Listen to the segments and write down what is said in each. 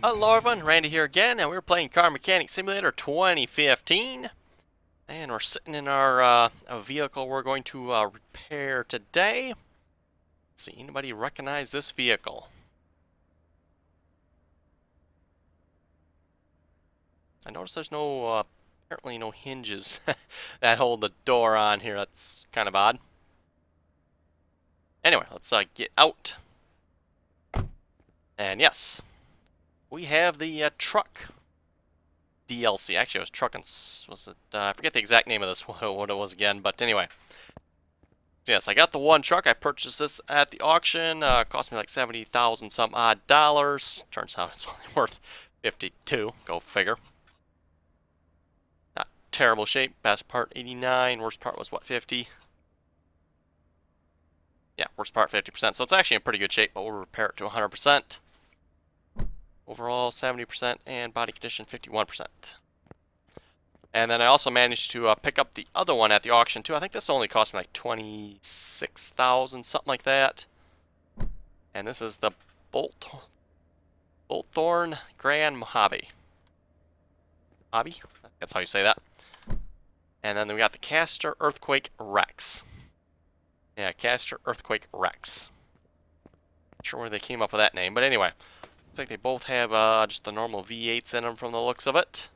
Hello everyone, Randy here again, and we're playing Car Mechanic Simulator 2015. And we're sitting in our a vehicle we're going to repair today. Let's see, anybody recognize this vehicle? I notice there's no, apparently no hinges that hold the door on here. That's kind of odd. Anyway, let's get out. And yes, we have the truck DLC. Actually, it was truck and was it? I forget the exact name of this what it was again. But anyway, so yes, I got the one truck. I purchased this at the auction. Cost me like $70,000 some odd dollars. Turns out it's only worth 52. Go figure. Not terrible shape. Best part 89. Worst part was what, 50? Yeah, worst part 50%. So it's actually in pretty good shape, but we'll repair it to 100%. Overall 70% and body condition 51%. And then I also managed to pick up the other one at the auction too. I think this only cost me like $26,000, something like that. And this is the Bullthorn Grand Mojave. Mojave? That's how you say that. And then we got the Castor Earthquake Rex. Yeah, Castor Earthquake Rex. Not sure where they came up with that name, but anyway. Looks like they both have just the normal V8s in them from the looks of it.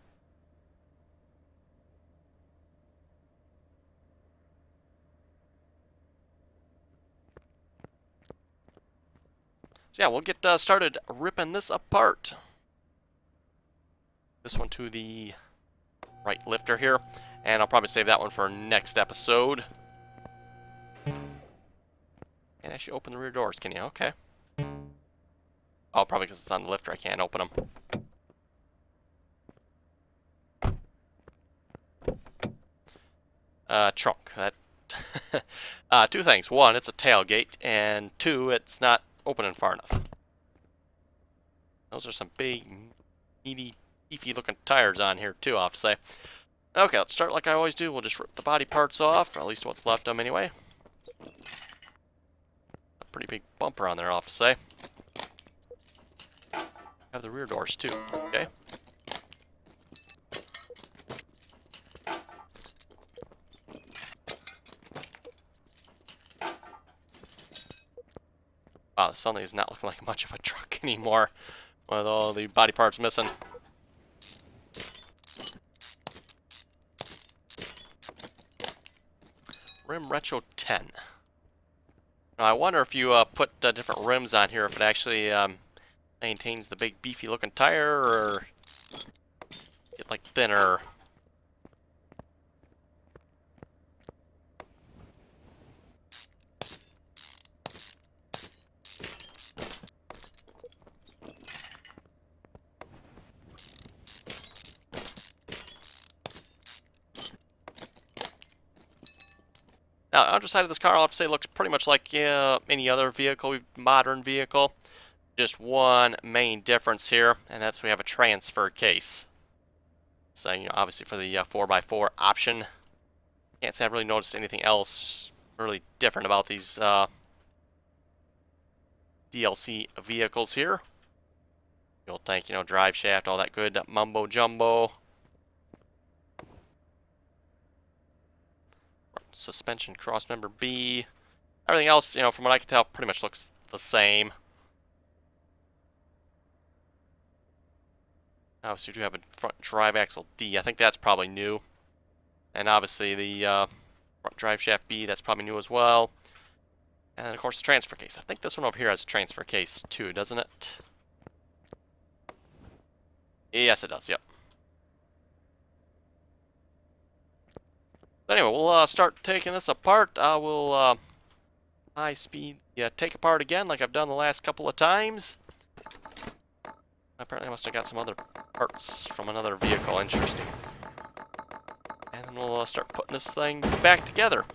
So yeah, we'll get started ripping this apart. This one to the right lifter here, and I'll probably save that one for next episode. Can't actually open the rear doors, can you? Okay. Oh, probably because it's on the lifter, I can't open them. Trunk. That. Two things. One, it's a tailgate, and two, it's not opening far enough. Those are some big, meaty, beefy looking tires on here too, I'll have to say. Okay, let's start like I always do. We'll just rip the body parts off, or at least what's left of them anyway. A pretty big bumper on there, I'll have to say. Have the rear doors too, okay? Wow, this suddenly is not looking like much of a truck anymore with all the body parts missing. Rim Retro 10. Now I wonder if you put different rims on here, if it actually maintains the big beefy looking tire, or get like thinner. Now, the underside of this car, I'll have to say, looks pretty much like any other vehicle, modern vehicle. Just one main difference here, and that's we have a transfer case. So, you know, obviously for the 4x4 option. Can't say I've really noticed anything else really different about these DLC vehicles here. Fuel tank, you know, drive shaft, all that good mumbo jumbo. Suspension crossmember B. Everything else, you know, from what I can tell, pretty much looks the same. Obviously, we do have a front drive axle D. I think that's probably new. And obviously, the front drive shaft B, that's probably new as well. And then, of course, the transfer case. I think this one over here has a transfer case too, doesn't it? Yes, it does, yep. But anyway, we'll start taking this apart. I will high speed take apart again like I've done the last couple of times. Apparently I must have got some other parts from another vehicle. Interesting. And then we'll start putting this thing back together.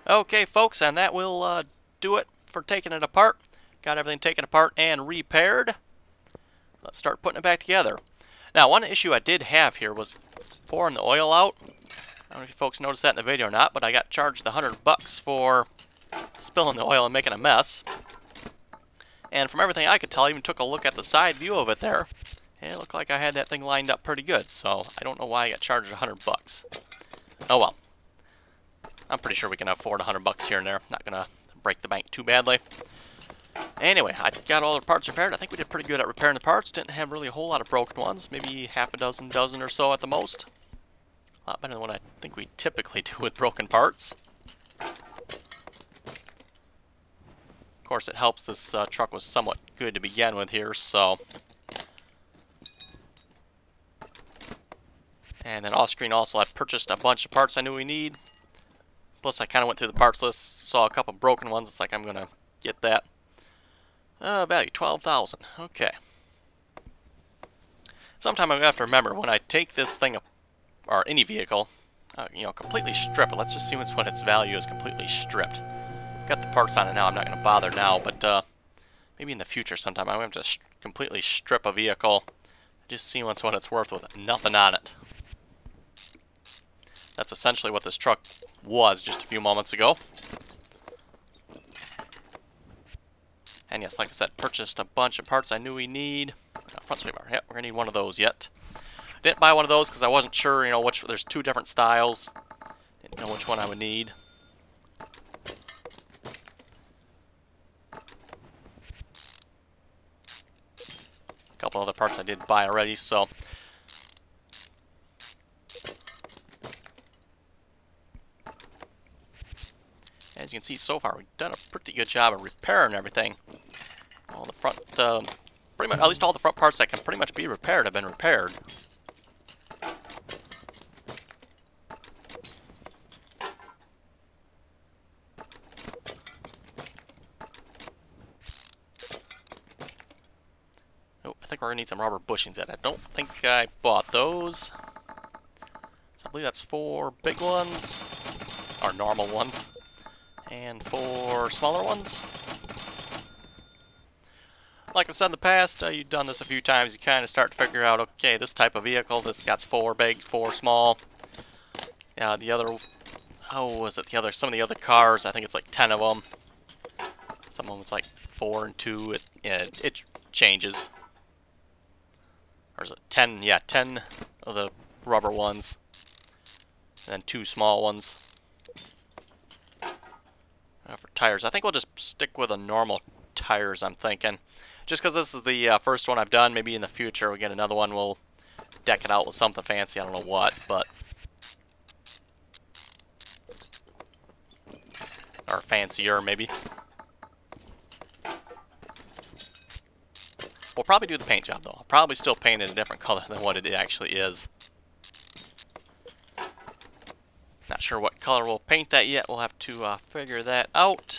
Okay, folks, and that will do it for taking it apart. Got everything taken apart and repaired. Let's start putting it back together. Now, one issue I did have here was pouring the oil out. I don't know if you folks noticed that in the video or not, but I got charged the $100 for spilling the oil and making a mess. And from everything I could tell, I even took a look at the side view of it there, and it looked like I had that thing lined up pretty good. So I don't know why I got charged $100. Oh well. I'm pretty sure we can afford $100 here and there. Not gonna break the bank too badly. Anyway, I got all the parts repaired. I think we did pretty good at repairing the parts. Didn't have really a whole lot of broken ones. Maybe half a dozen or so at the most. A lot better than what I think we typically do with broken parts. Of course, it helps this truck was somewhat good to begin with here, so. And then off screen also, I purchased a bunch of parts I knew we need. Plus, I kind of went through the parts list, saw a couple broken ones. It's like I'm going to get that. Value, $12,000. Okay. Sometime I'm going to have to remember, when I take this thing, or any vehicle, completely strip it. Let's just see when its value is completely stripped. Got the parts on it now. I'm not going to bother now, but maybe in the future sometime I'm going to have to completely strip a vehicle. Just see when it's worth with nothing on it. That's essentially what this truck was just a few moments ago. And yes, like I said, purchased a bunch of parts I knew we need. Front sway bar. Yep, we're going to need one of those yet. Didn't buy one of those because I wasn't sure, there's two different styles. Didn't know which one I would need. A couple other parts I did buy already, so. As you can see so far, we've done a pretty good job of repairing everything. All the front, pretty much, at least all the front parts that can pretty much be repaired have been repaired. Oh, I think we're going to need some rubber bushings in. I don't think I bought those. So I believe that's 4 big ones, or normal ones, and 4 smaller ones. Like I've said in the past, you've done this a few times, you kind of start to figure out, okay, this type of vehicle, this got 4 big, 4 small. The other, some of the other cars, I think it's like 10 of them. Some of them it's like 4 and 2, it changes. Or is it 10? Yeah, 10 of the rubber ones, and then 2 small ones. For tires, I think we'll just stick with the normal tires, I'm thinking. Just because this is the first one I've done, maybe in the future we'll get another one, we'll deck it out with something fancy, I don't know what, but. Or fancier, maybe. We'll probably do the paint job, though. I'll probably still paint it a different color than what it actually is. Not sure what color we'll paint that yet. We'll have to figure that out.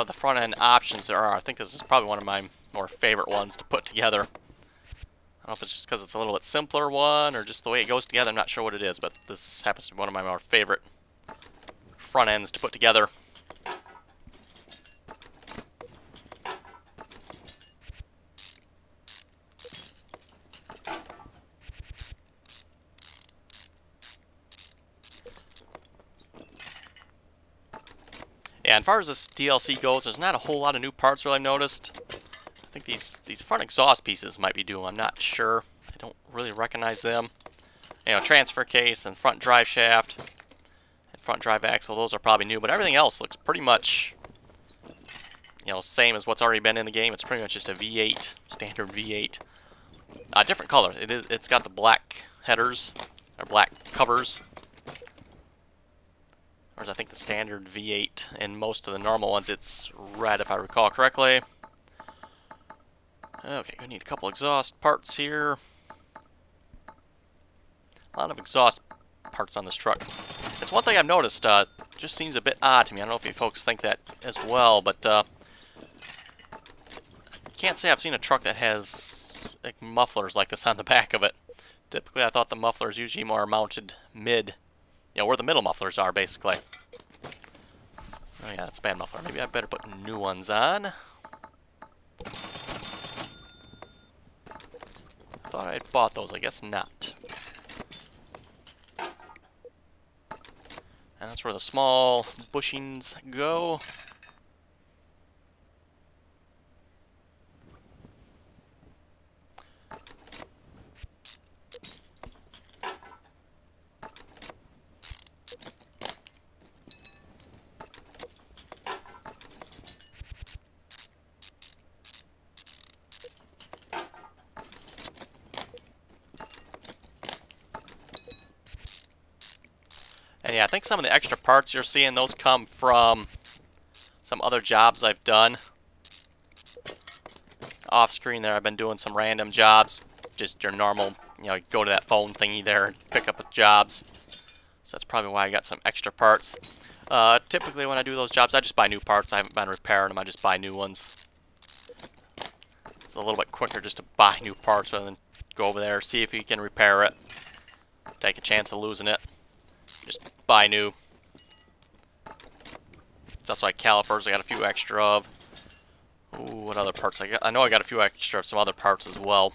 The front end options there are. I think this is probably one of my more favorite ones to put together. I don't know if it's just because it's a little bit simpler one or just the way it goes together. I'm not sure what it is, but this happens to be one of my more favorite front ends to put together. Yeah, as far as this DLC goes, there's not a whole lot of new parts really I've noticed. I think these front exhaust pieces might be new. I'm not sure. I don't really recognize them. Transfer case and front drive shaft and front drive axle, those are probably new, but everything else looks pretty much, same as what's already been in the game. It's pretty much just a V8, standard V8. Different color. It's got the black headers, or black covers. Whereas I think the standard V8 and most of the normal ones, it's red if I recall correctly. Okay, we need a couple exhaust parts here. A lot of exhaust parts on this truck. It's one thing I've noticed, just seems a bit odd to me. I don't know if you folks think that as well, but can't say I've seen a truck that has like mufflers like this on the back of it. Typically, I thought the mufflers usually more mounted mid, you know, where the middle mufflers are, basically. Oh yeah, that's a bad muffler. Maybe I better put new ones on. Thought I'd bought those, I guess not. And that's where the small bushings go. And yeah, I think some of the extra parts you're seeing, those come from some other jobs I've done. Off screen there, I've been doing some random jobs. Just your normal, you know, go to that phone thingy there and pick up jobs. So that's probably why I got some extra parts. Typically when I do those jobs, I just buy new parts. I haven't been repairing them, I just buy new ones. It's a little bit quicker just to buy new parts rather than go over there, see if you can repair it. Take a chance of losing it. Just buy new. That's why calipers I got a few extra of. Ooh, what other parts I got? I know I got a few extra of some other parts as well.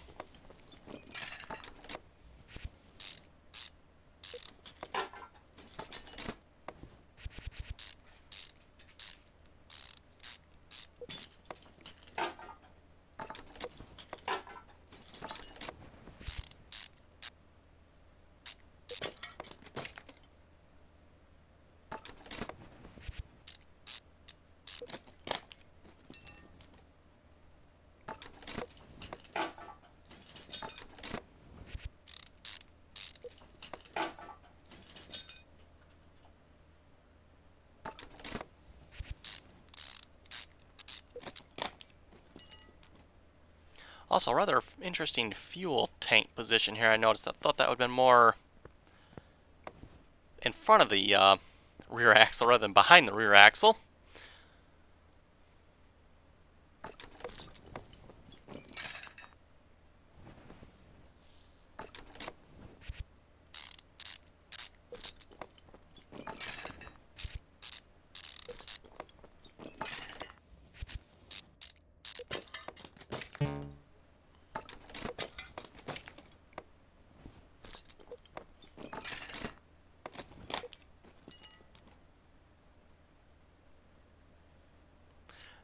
Also, rather interesting fuel tank position here. I noticed. I thought that would have been more in front of the rear axle rather than behind the rear axle.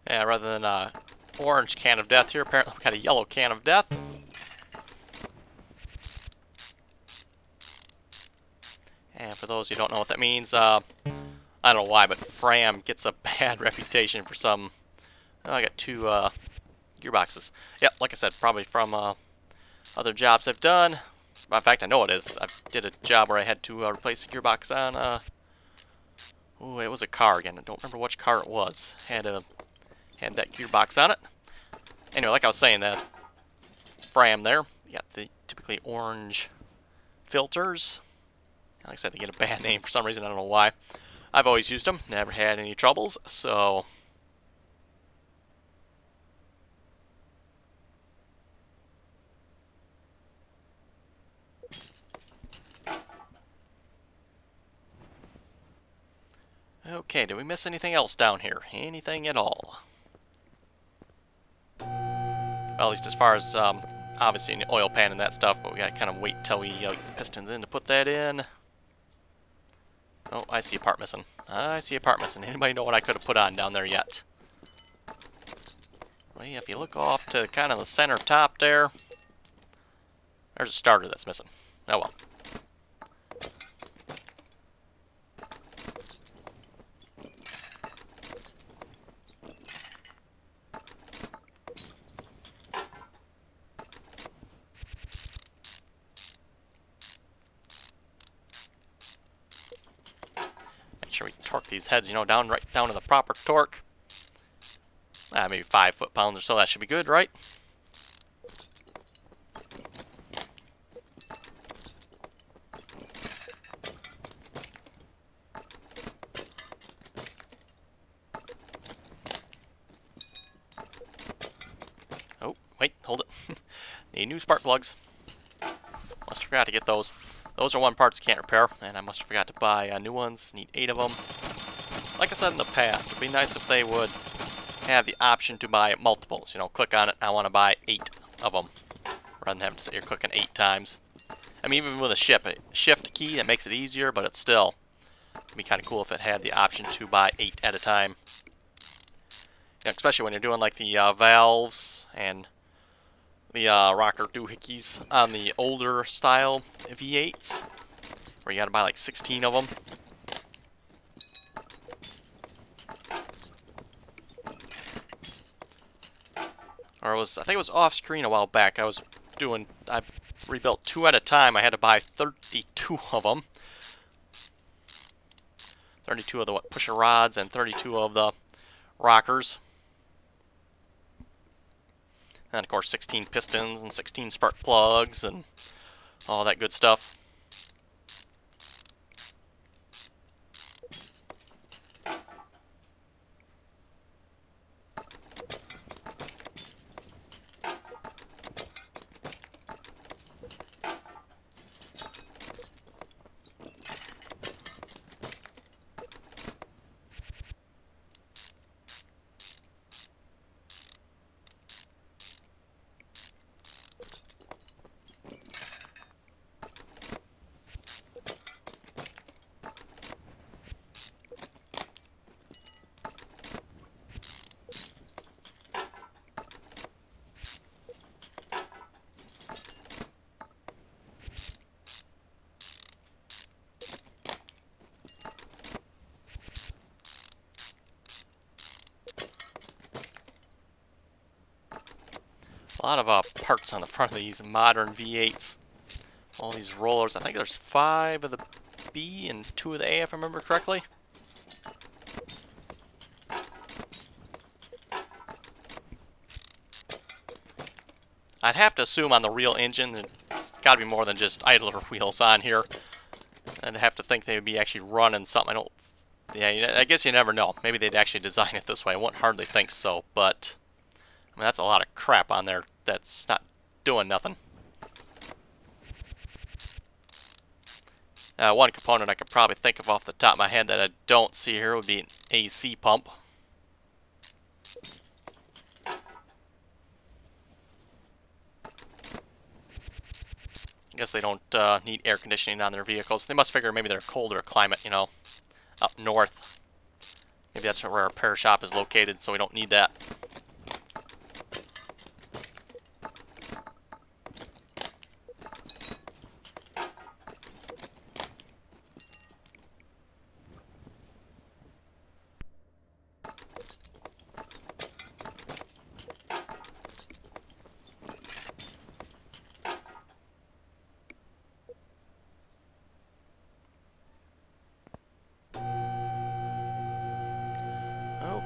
Yeah, rather than a orange can of death here, apparently we got a yellow can of death. And for those who don't know what that means, I don't know why, but Fram gets a bad reputation for some... Oh, I got two gearboxes. Yep, like I said, probably from other jobs I've done. In fact, I know it is. I did a job where I had to replace a gearbox on... Ooh, it was a car again. I don't remember which car it was. Had that gearbox on it. Anyway, like I was saying, that Fram there, you got the typically orange filters. Like I said, they get a bad name for some reason. I don't know why. I've always used them. Never had any troubles. So... Okay, did we miss anything else down here? Anything at all? Well, at least as far as, obviously, an oil pan and that stuff, but we gotta kind of wait till we get the pistons in to put that in. Oh, I see a part missing. I see a part missing. Anybody know what I could have put on down there yet? Well, if you look off to kind of the center top there, there's a starter that's missing. Oh well. Make sure we torque these heads, you know, right down to the proper torque. Maybe 5 foot-pounds or so. That should be good, right? wait, hold it. Need new spark plugs. Must have forgot to get those. Those are one parts you can't repair, and I must have forgot to buy new ones. Need 8 of them. Like I said in the past, it'd be nice if they would have the option to buy multiples. You know, click on it, I want to buy 8 of them, rather than having to sit here clicking 8 times. I mean, even with a shift key, that makes it easier, but it's still, it'd be kind of cool if it had the option to buy 8 at a time. You know, especially when you're doing like the valves and the rocker doohickeys on the older style V8s, where you gotta buy like 16 of them. Or it was, I think it was off screen a while back. I rebuilt 2 at a time. I had to buy 32 of them. 32 of the pusher rods and 32 of the rockers. And of course 16 pistons and 16 spark plugs and all that good stuff. A lot of parts on the front of these modern V8s. All these rollers. I think there's 5 of the B and 2 of the A, if I remember correctly. I'd have to assume on the real engine that it's got to be more than just idler wheels on here. I'd have to think they would be actually running something. Yeah, I guess you never know. Maybe they'd actually design it this way. I wouldn't hardly think so, but I mean, that's a lot of crap on there that's not doing nothing. One component I could probably think of off the top of my head that I don't see here would be an AC pump. I guess they don't need air conditioning on their vehicles. They must figure maybe they're colder climate, you know, up north. Maybe that's where our repair shop is located, so we don't need that.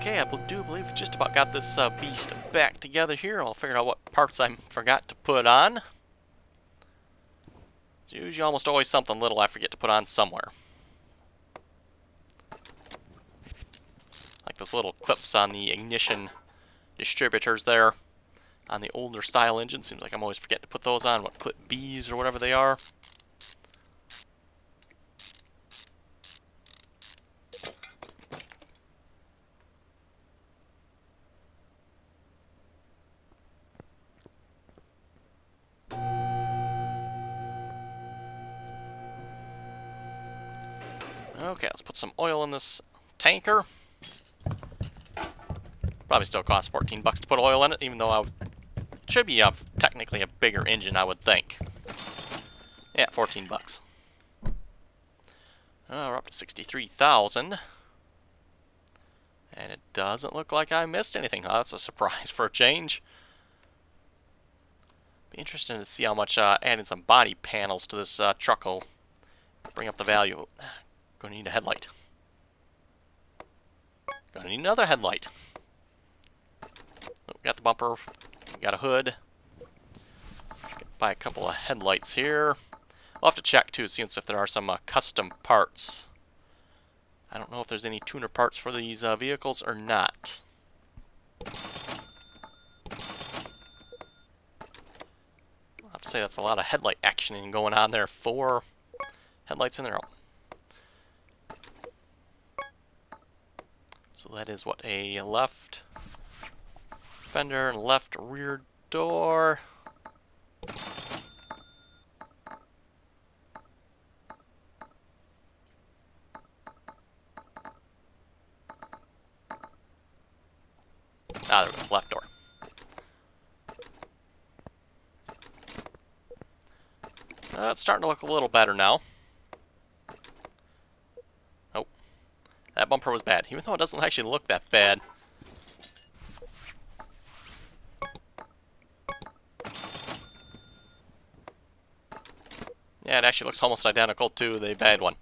Okay, I do believe we just about got this beast back together here. I'll figure out what parts I forgot to put on. There's usually almost always something little I forget to put on somewhere. Like those little clips on the ignition distributors there on the older style engine. Seems like I'm always forgetting to put those on. What, clip Bs or whatever they are. Okay, let's put some oil in this tanker. Probably still costs 14 bucks to put oil in it, even though it should be technically a bigger engine, I would think. Yeah, 14 bucks. We're up to 63,000. And it doesn't look like I missed anything. Oh, that's a surprise for a change. Be interesting to see how much adding some body panels to this truck will bring up the value. Gonna need a headlight. Gonna need another headlight. Oh, got the bumper. Got a hood. Buy a couple of headlights here. I'll have to check too, see if there are some custom parts. I don't know if there's any tuner parts for these vehicles or not. say that's a lot of headlight action going on there. 4 headlights in there. So that is what, a left fender and left rear door. Ah, there we go, left door. It's starting to look a little better now. Oh, that bumper was bad, even though it doesn't actually look that bad. Yeah, it actually looks almost identical to the bad one.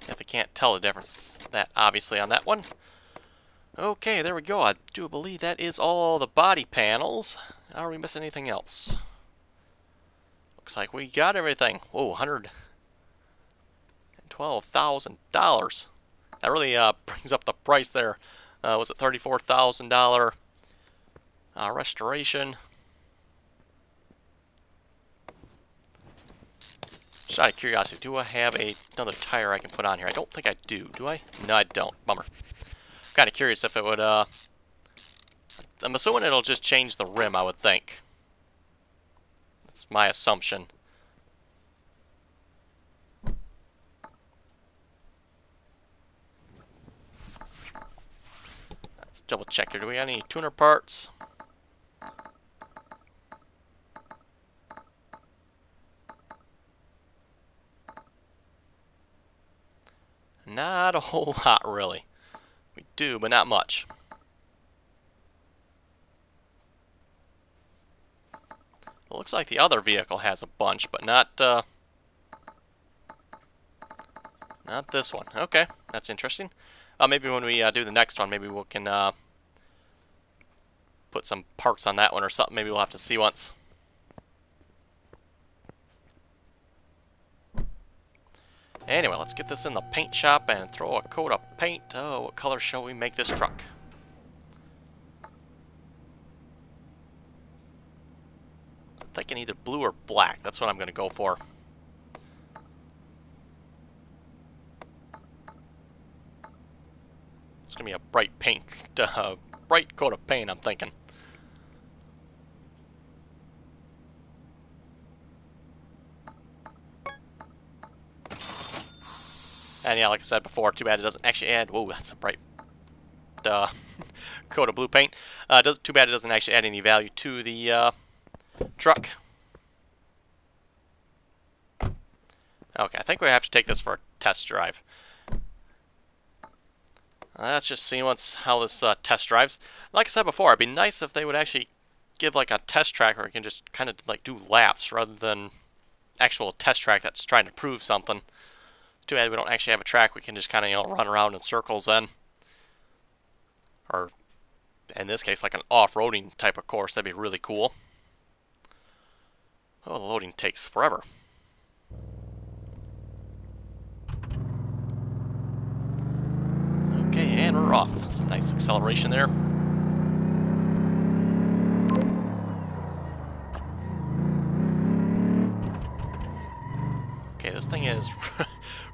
If you can't tell the difference that obviously on that one. Okay, there we go. I do believe that is all the body panels. Are we missing anything else? Looks like we got everything. Whoa, $112,000. That really brings up the price there. Was it $34,000 restoration? Just out of curiosity, do I have another tire I can put on here? I don't think I do. Do I? No, I don't. Bummer. I'm kind of curious if it would, I'm assuming it'll just change the rim, I would think. That's my assumption. Let's double check here. Do we have any tuner parts? Not a whole lot, really. We do, but not much. It looks like the other vehicle has a bunch, but not this one. Okay, that's interesting. Maybe when we do the next one, maybe we can put some parts on that one or something. Maybe we'll have to see once. Anyway, let's get this in the paint shop and throw a coat of paint. Oh, what color shall we make this truck? I'm thinking either blue or black. That's what I'm going to go for. It's going to be a bright pink, bright coat of paint, I'm thinking. And yeah, like I said before, too bad it doesn't actually add... Whoa, that's a bright coat of blue paint. Too bad it doesn't actually add any value to the truck. Okay, I think we have to take this for a test drive. Let's just see how this test drives. Like I said before, it'd be nice if they would actually give like a test track where we can just kind of like do laps rather than actual test track that's trying to prove something. Too bad we don't actually have a track we can just kind of, run around in circles then. Or, in this case, like an off-roading type of course. That'd be really cool. Oh, the loading takes forever. Okay, and we're off. Some nice acceleration there. Okay, this thing is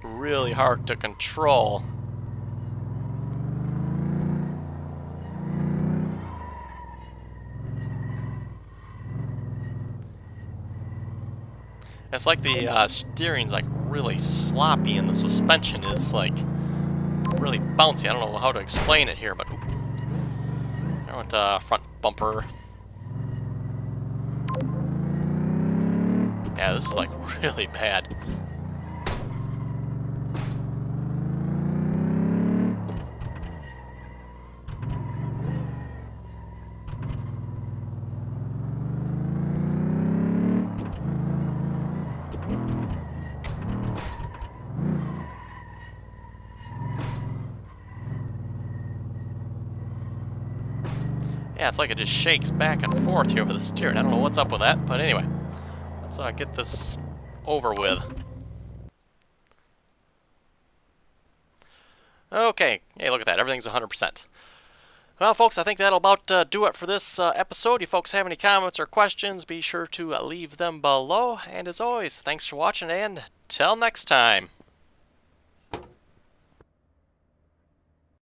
really hard to control. It's like the steering's like really sloppy and the suspension is like really bouncy. I don't know how to explain it here, but I went front bumper. Yeah, this is like really bad. Yeah, it's like it just shakes back and forth here with the steering. I don't know what's up with that, but anyway. Let's get this over with. Okay, hey, look at that. Everything's 100%. Well, folks, I think that'll about do it for this episode. You folks have any comments or questions, be sure to leave them below. And as always, thanks for watching, and till next time.